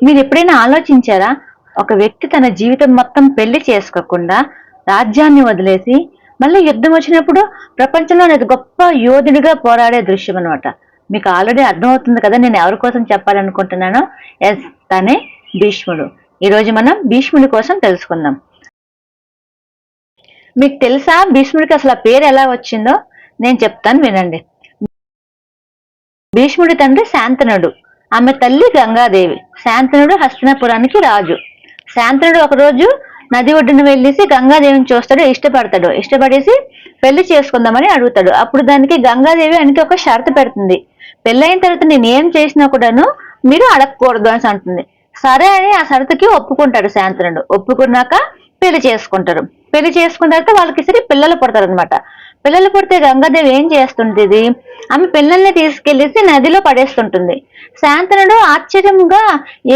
మీరు ఎప్పుడైనా ఆలోచించారా? ఒక వ్యక్తి తన జీవితం మొత్తం పెళ్లి చేసుకోకుండా రాజ్యాన్ని వదిలేసి మళ్ళీ యుద్ధం వచ్చినప్పుడు ప్రపంచంలోని అతి గొప్ప యోధుడిగా పోరాడే దృశ్యం అనమాట. మీకు ఆల్రెడీ అర్థమవుతుంది కదా నేను ఎవరి కోసం చెప్పాలనుకుంటున్నానో. ఎస్, తనే భీష్ముడు. ఈరోజు మనం భీష్ముడి కోసం తెలుసుకుందాం. మీకు తెలుసా భీష్ముడికి అసలు ఆ పేరు ఎలా వచ్చిందో? నేను చెప్తాను, వినండి. భీష్ముడి తండ్రి శాంతనుడు, ఆమె తల్లి గంగాదేవి. శాంతనుడు హస్తినాపురానికి రాజు. శాంతనుడు ఒకరోజు నది ఒడ్డున వెళ్ళేసి గంగాదేవిని చూస్తాడు, ఇష్టపడేసి పెళ్లి చేసుకుందామని అడుగుతాడు. అప్పుడు దానికి గంగాదేవి ఆయనకి ఒక షరతు పెడుతుంది. పెళ్ళైన తర్వాత నేను ఏం చేసినా కూడాను మీరు అడగకూడదు అని అంటుంది. సరే అని ఆ షరతుకి ఒప్పుకుంటాడు శాంతనుడు. ఒప్పుకున్నాక పెళ్లి చేసుకుంటారు. పెళ్లి చేసుకున్న తర్వాత వాళ్ళకి సరి పిల్లలు పుడతారు అనమాట. పిల్లలు పుడితే గంగాదేవి ఏం చేస్తుంటుంది, ఆమె పిల్లల్ని తీసుకెళ్లేసి నదిలో పడేస్తుంటుంది. శాంతనుడు ఆశ్చర్యంగా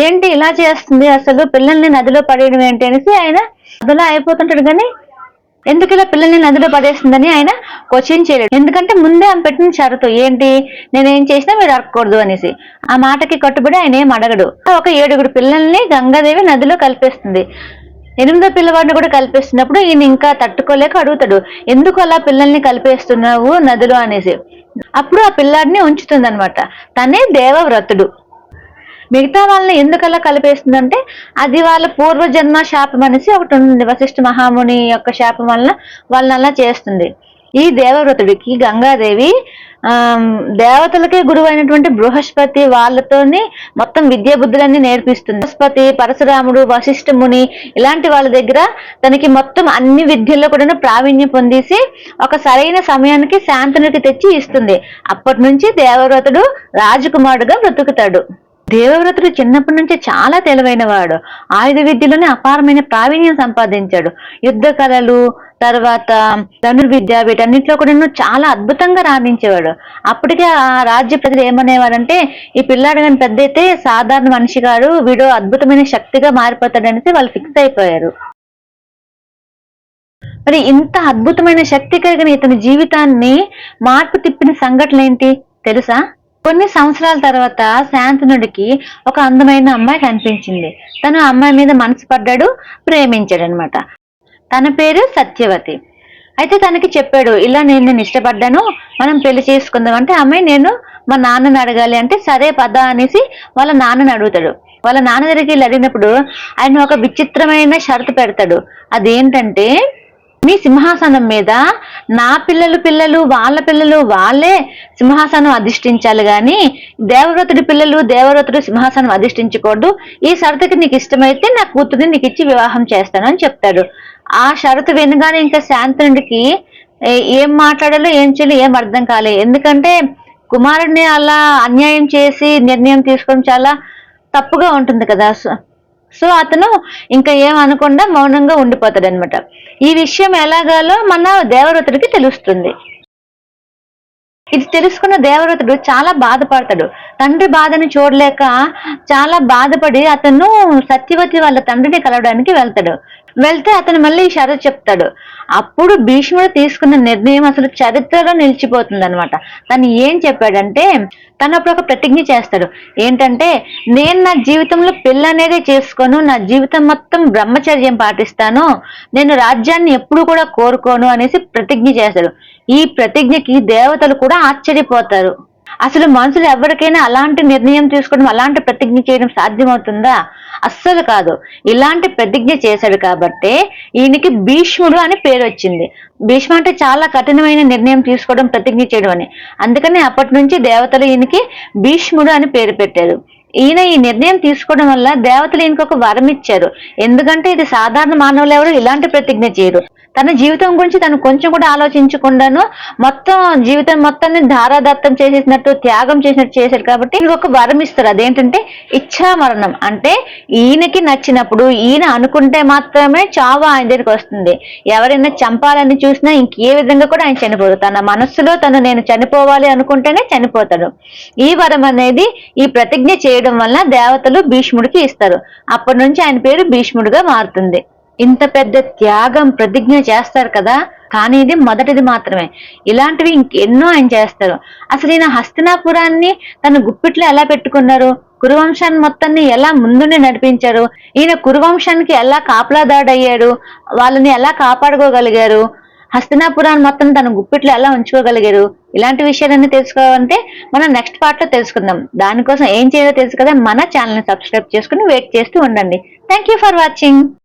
ఏంటి ఇలా చేస్తుంది, అసలు పిల్లల్ని నదిలో పడేయడం ఏంటి అనేసి ఆయన అదలా అయిపోతుంటాడు. కానీ ఎందుకు ఇలా పిల్లల్ని నదిలో పడేస్తుందని ఆయన క్వశ్చన్ చేయలేడు. ఎందుకంటే ముందే ఆమె పెట్టిన షరతు ఏంటి, నేనేం చేసినా మీరు అడగకూడదు అనేసి. ఆ మాటకి కట్టుబడి ఆయన ఏం అడగడు. ఒక 7 పిల్లల్ని గంగాదేవి నదిలో కలిపేస్తుంది. 8వ పిల్లవాడిని కూడా కలిపేస్తున్నప్పుడు ఈయన ఇంకా తట్టుకోలేక అడుగుతాడు, ఎందుకు అలా పిల్లల్ని కలిపేస్తున్నావు నదిలో అనేసి. అప్పుడు ఆ పిల్లాడిని ఉంచుతుంది అనమాట. తనే దేవవ్రతుడు. మిగతా వాళ్ళని ఎందుకు అలా కలిపేస్తుందంటే అది వాళ్ళ పూర్వజన్మ శాపం అనేసి ఒకటి ఉంది. వశిష్ఠ మహాముని యొక్క శాపం వలన వాళ్ళని అలా చేస్తుంది. ఈ దేవవ్రతుడికి గంగాదేవి దేవతలకే గురువు అయినటువంటి బృహస్పతి వాళ్ళతోని మొత్తం విద్యా బుద్ధులన్నీ నేర్పిస్తుంది. బృహస్పతి, పరశురాముడు, వశిష్ఠ ముని ఇలాంటి వాళ్ళ దగ్గర తనకి మొత్తం అన్ని విద్యల్లో కూడా ప్రావీణ్యం పొందేసి ఒక సరైన సమయానికి శాంతనుడికి తెచ్చి ఇస్తుంది. అప్పటి నుంచి దేవవ్రతుడు రాజకుమారుడుగా బ్రతుకుతాడు. దేవవ్రతుడు చిన్నప్పటి నుంచి చాలా తెలివైన వాడు. ఆయుధ విద్యలోనే అపారమైన ప్రావీణ్యం సంపాదించాడు. యుద్ధ కళలు, తర్వాత ధనుర్విద్య వీటన్నిటిలో కూడా చాలా అద్భుతంగా రాణించేవాడు. అప్పటికే ఆ రాజ్య ప్రజలు ఏమనేవారంటే, ఈ పిల్లాడు కానీ పెద్ద అయితే సాధారణ మనిషి కాడు, వీడు అద్భుతమైన శక్తిగా మారిపోతాడనేసి వాళ్ళు ఫిక్స్ అయిపోయారు. మరి ఇంత అద్భుతమైన శక్తి కలిగిన ఇతని జీవితాన్ని మార్పు తిప్పిన సంఘటనలు ఏంటి తెలుసా? కొన్ని సంవత్సరాల తర్వాత శాంతనుడికి ఒక అందమైన అమ్మాయి కనిపించింది. తను అమ్మాయి మీద మనసు పడ్డాడు, ప్రేమించాడు అనమాట. తన పేరు సత్యవతి. అయితే తనకి చెప్పాడు, ఇలా నేను ఇష్టపడ్డాను, మనం పెళ్లి చేసుకుందాం. అంటే అమ్మాయి నేను మా నాన్నని అడగాలి అంటే సరే పద అనేసి వాళ్ళ నాన్నని అడుగుతాడు. వాళ్ళ నాన్న దగ్గరికి అడిగినప్పుడు ఆయన ఒక విచిత్రమైన షరతు పెడతాడు. అదేంటంటే, మీ సింహాసనం మీద నా పిల్లలు వాళ్ళ పిల్లలు వాళ్ళే సింహాసనం అధిష్ఠించాలి గాని దేవవ్రతుడు సింహాసనం అధిష్ఠించకూడదు. ఈ షరతుకి నీకు ఇష్టమైతే నా కూతుర్ని నీకు ఇచ్చి వివాహం చేస్తాను అని చెప్తాడు. ఆ షరతు వినగానే ఇంకా శాంతనుడికి ఏం మాట్లాడాలో ఏం చేయాలో ఏం అర్థం కాలే. ఎందుకంటే కుమారుడిని అలా అన్యాయం చేసి నిర్ణయం తీసుకోవడం చాలా తప్పుగా ఉంటుంది కదా. సో అతను ఇంకా ఏమనకుండా మౌనంగా ఉండిపోతాడు అనమాట. ఈ విషయం ఎలాగాలో మన దేవవ్రతుడికి తెలుస్తుంది. ఇది తెలుసుకున్న దేవవ్రతుడు చాలా బాధపడతాడు. తండ్రి బాధని చూడలేక చాలా బాధపడి అతను సత్యవతి వాళ్ళ తండ్రిని కలవడానికి వెళ్తే అతను మళ్ళీ ఈ షరతు చెప్తాడు. అప్పుడు భీష్ముడు తీసుకున్న నిర్ణయం అసలు చరిత్రలో నిలిచిపోతుంది అనమాట. తను ఏం చెప్పాడంటే, తను అప్పుడు ఒక ప్రతిజ్ఞ చేస్తాడు. ఏంటంటే, నేను నా జీవితంలో పెళ్ళి అనేది చేసుకోను, నా జీవితం మొత్తం బ్రహ్మచర్యం పాటిస్తాను, నేను రాజ్యాన్ని ఎప్పుడు కూడా కోరుకోను అనేసి ప్రతిజ్ఞ చేస్తాడు. ఈ ప్రతిజ్ఞకి దేవతలు కూడా ఆశ్చర్యపోతారు. అసలు మనుషులు ఎవరికైనా అలాంటి నిర్ణయం తీసుకోవడం, అలాంటి ప్రతిజ్ఞ చేయడం సాధ్యమవుతుందా? అస్సలు కాదు. ఇలాంటి ప్రతిజ్ఞ చేశాడు కాబట్టే ఈయనకి భీష్ముడు అని పేరు వచ్చింది. భీష్మ అంటే చాలా కఠినమైన నిర్ణయం తీసుకోవడం, ప్రతిజ్ఞ చేయడం అని. అందుకని అప్పటి నుంచి దేవతలు ఈయనకి భీష్ముడు అని పేరు పెట్టారు. ఈయన ఈ నిర్ణయం తీసుకోవడం వల్ల దేవతలు ఈయనకు ఒక వరం ఇచ్చారు. ఎందుకంటే ఇది సాధారణ మానవులు ఎవరు ఇలాంటి ప్రతిజ్ఞ చేయరు. తన జీవితం గురించి తను కొంచెం కూడా ఆలోచించకుండాను మొత్తం జీవితం మొత్తాన్ని ధారాదత్తం చేసేసినట్టు, త్యాగం చేసినట్టు చేశాడు. కాబట్టి ఒక వరం ఇస్తారు. అదేంటంటే ఇచ్ఛా మరణం. అంటే ఈయనకి నచ్చినప్పుడు ఈయన అనుకుంటే మాత్రమే చావు ఆయన దగ్గరికి వస్తుంది. ఎవరైనా చంపాలని చూసినా ఇంకే విధంగా కూడా ఆయన చనిపోదు. తన మనస్సులో నేను చనిపోవాలి అనుకుంటేనే చనిపోతాడు. ఈ వరం అనేది ఈ ప్రతిజ్ఞ చేయడం వల్ల దేవతలు భీష్ముడికి ఇస్తారు. అప్పటి నుంచి ఆయన పేరు భీష్ముడిగా మారుతుంది. ఇంత పెద్ద త్యాగం ప్రతిజ్ఞ చేస్తారు కదా, కానీ ఇది మొదటిది మాత్రమే. ఇలాంటివి ఇంకెన్నో ఆయన చేస్తారు. అసలు ఈయన హస్తినాపురాన్ని తన గుప్పిట్లో ఎలా పెట్టుకున్నారు, కురువంశాన్ని మొత్తాన్ని ఎలా ముందుండి నడిపించారు, ఈయన కురువంశానికి ఎలా కాపలాదాడయ్యాడు, వాళ్ళని ఎలా కాపాడుకోగలిగారు, హస్తినాపురాన్ని మొత్తం తన గుప్పిట్లో ఎలా ఉంచుకోగలిగారు, ఇలాంటి విషయాలన్నీ తెలుసుకోవాలంటే మనం నెక్స్ట్ పార్ట్ లో తెలుసుకుందాం. దానికోసం ఏం చేయాలో తెలుసు కదా, మన ఛానల్ ని సబ్స్క్రైబ్ చేసుకుని వెయిట్ చేస్తూ ఉండండి. Thank you for watching.